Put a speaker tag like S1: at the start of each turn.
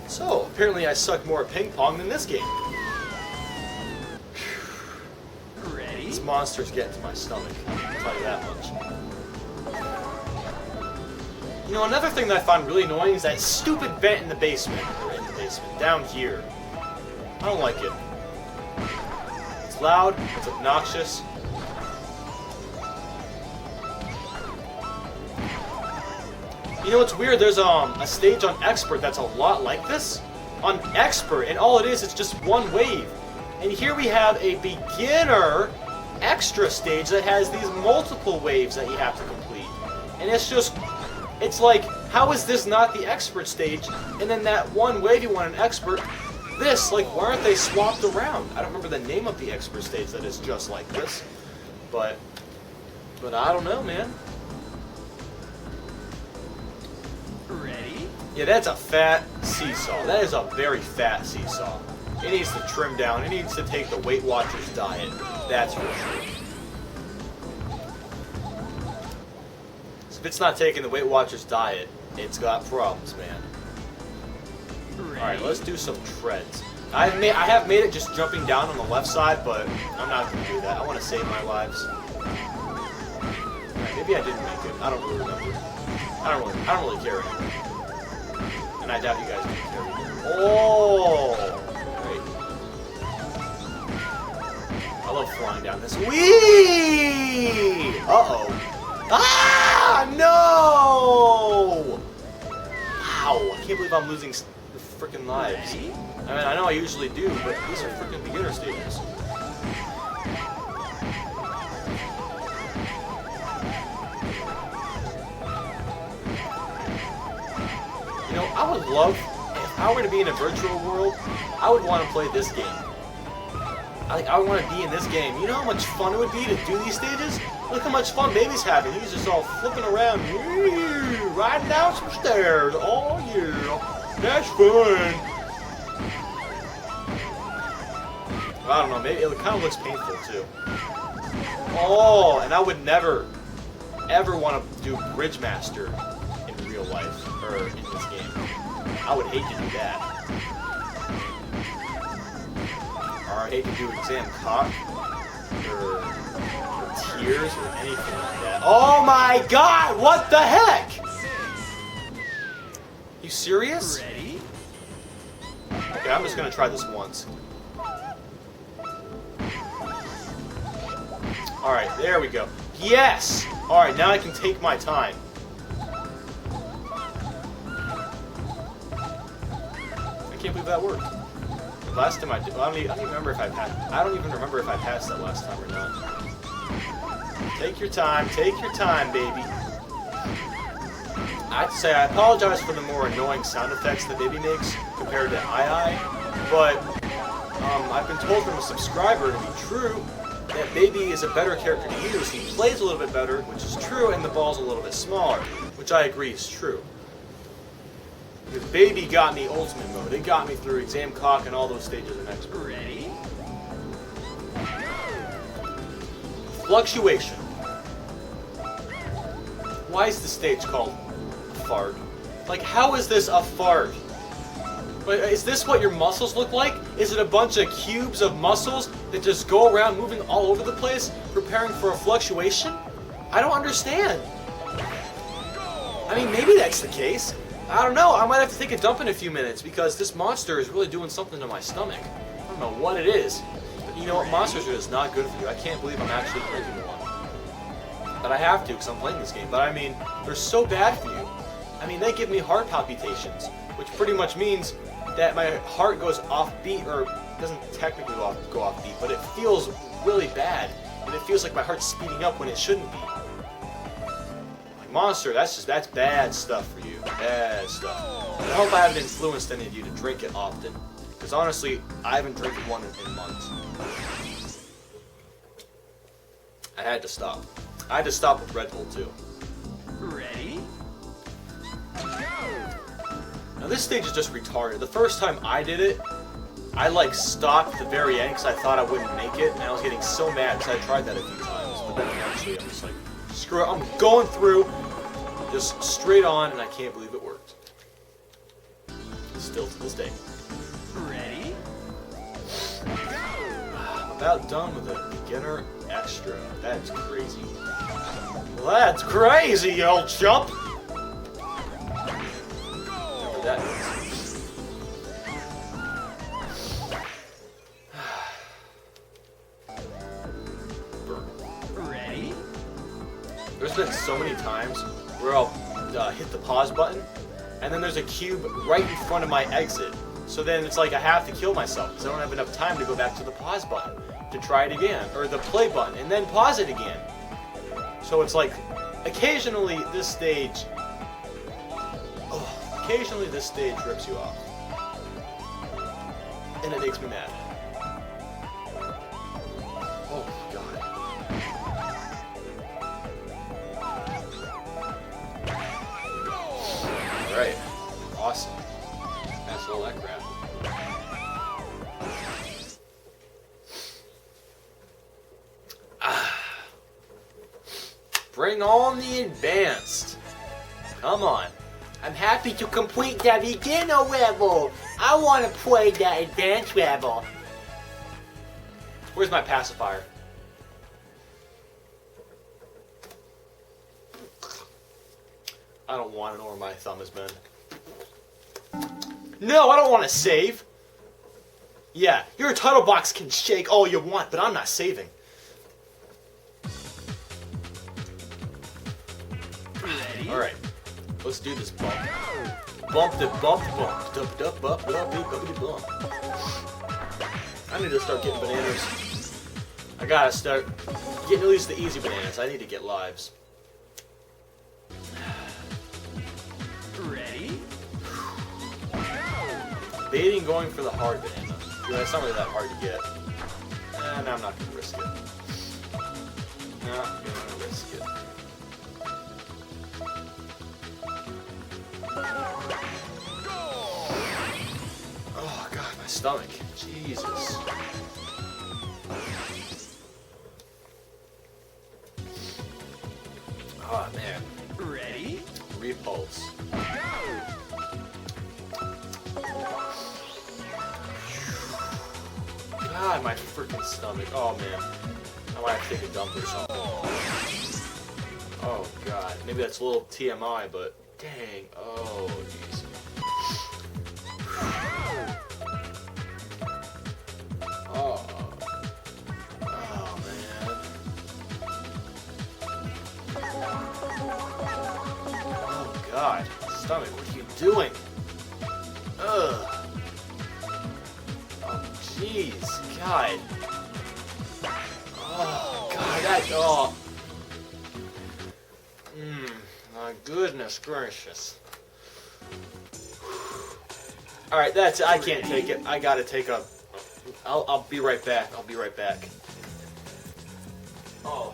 S1: So, apparently I suck more at ping pong than this game.
S2: Ready?
S1: These monsters get into my stomach, I'll tell you that much. You know, another thing that I find really annoying is that stupid vent in the basement. Or in the basement, down here. I don't like it. It's loud, it's obnoxious. You know what's weird? There's a stage on Expert that's a lot like this. On Expert, and all it is just one wave. And here we have a beginner extra stage that has these multiple waves that you have to complete. And it's like, how is this not the Expert stage? And then that one wave you want an Expert, this, like, why aren't they swapped around? I don't remember the name of the Expert stage that is just like this. But I don't know, man.
S2: Ready?
S1: Yeah, that's a fat seesaw. That is a very fat seesaw. It needs to trim down. It needs to take the Weight Watchers diet. That's for sure. So if it's not taking the Weight Watchers diet, it's got problems, man. Alright, let's do some treads. I have made it just jumping down on the left side, but I'm not going to do that. I want to save my lives. Right, maybe I didn't make it. I don't really remember. I don't really care anymore. And I doubt you guys do care either. Oh! Great. I love flying down this. Whee! Uh-oh. Ah! No! Wow, I can't believe I'm losing the freaking lives. I mean, I know I usually do, but these are freaking beginner stages. You know, I would love, if I were to be in a virtual world, I would want to play this game. I would want to be in this game. You know how much fun it would be to do these stages? Look how much fun Baby's having. He's just all flipping around, riding down some stairs. Oh yeah, that's fun. I don't know, maybe it kind of looks painful too. Oh, and I would never, ever want to do Bridge Master in real life, or in this game. I would hate to do that. Or I hate to do Exam Cock, or Tears, or anything like that. Oh my god, what the heck? You serious?
S2: Ready?
S1: Okay, I'm just gonna try this once. Alright, there we go. Yes! Alright, now I can take my time. I can't believe that worked. The last time I did, well, I don't even remember if I passed. I don't even remember if I passed that last time or not. Take your time, baby. I have to say, I apologize for the more annoying sound effects that Baby makes compared to II, but I've been told from a subscriber to be true that Baby is a better character to use. He plays a little bit better, which is true, and the ball's a little bit smaller, which I agree is true. Because Baby got me Ultimate Mode. It got me through Exam Cock and all those stages of Expert.
S2: Ready?
S1: Fluctuation. Why is the stage called fart? Like, how is this a fart? Is this what your muscles look like? Is it a bunch of cubes of muscles that just go around moving all over the place, preparing for a fluctuation? I don't understand. I mean, maybe that's the case. I don't know. I might have to take a dump in a few minutes because this monster is really doing something to my stomach. I don't know what it is. But you know what? Monsters are just not good for you. I can't believe I'm actually drinking one. But I have to because I'm playing this game. But I mean, they're so bad for you. I mean, they give me heart palpitations, which pretty much means that my heart goes off beat, or doesn't technically go off beat, but it feels really bad, and it feels like my heart's speeding up when it shouldn't be. Like Monster, that's bad stuff for you, bad stuff. I hope I haven't influenced any of you to drink it often, because honestly, I haven't drank one in months. I had to stop. I had to stop with Red Bull too.
S2: Ready?
S1: Now this stage is just retarded. The first time I did it, I like stopped at the very end because I thought I wouldn't make it, and I was getting so mad because I tried that a few times. But then eventually I'm just like, screw it, I'm going through, just straight on, and I can't believe it worked. Still to this day.
S2: Ready?
S1: I'm about done with the beginner extra. That's crazy. That's crazy, you old chump! Whatever that is.
S2: Ready?
S1: There's been so many times where I'll hit the pause button, and then there's a cube right in front of my exit. So then it's like I have to kill myself because I don't have enough time to go back to the pause button to try it again, or the play button, and then pause it again. So it's like, occasionally this stage rips you off. And it makes me mad. Oh, God. Alright. Awesome. That's all that crap. Bring on the advanced. Come on.
S3: I'm happy to complete the beginner level. I want to play the advanced level.
S1: Where's my pacifier? I don't want to know where my thumb has been. No, I don't want to save. Yeah, your title box can shake all you want, but I'm not saving.
S2: Ready?
S1: Alright, let's do this bump. Bump the bump bump. Dup dup bump bumpity bump. I need to start getting bananas. I gotta start getting at least the easy bananas. I need to get lives.
S2: Ready?
S1: Baiting going for the hard banana. Yeah, it's not really that hard to get. And I'm not gonna risk it. Not gonna risk it. Oh god, my stomach. Jesus. Oh man.
S2: Ready?
S1: Repulse. God, my freaking stomach. Oh man. I might have to take a dump or something. Oh god. Maybe that's a little TMI, but dang. Oh jeez. Oh. Oh man. Oh god. Stomach, what are you doing? Ugh. Oh jeez. God. Oh god, that oh. My goodness gracious. Alright, that's it. I can't take it. I gotta take a I'll be right back. I'll be right back. Oh.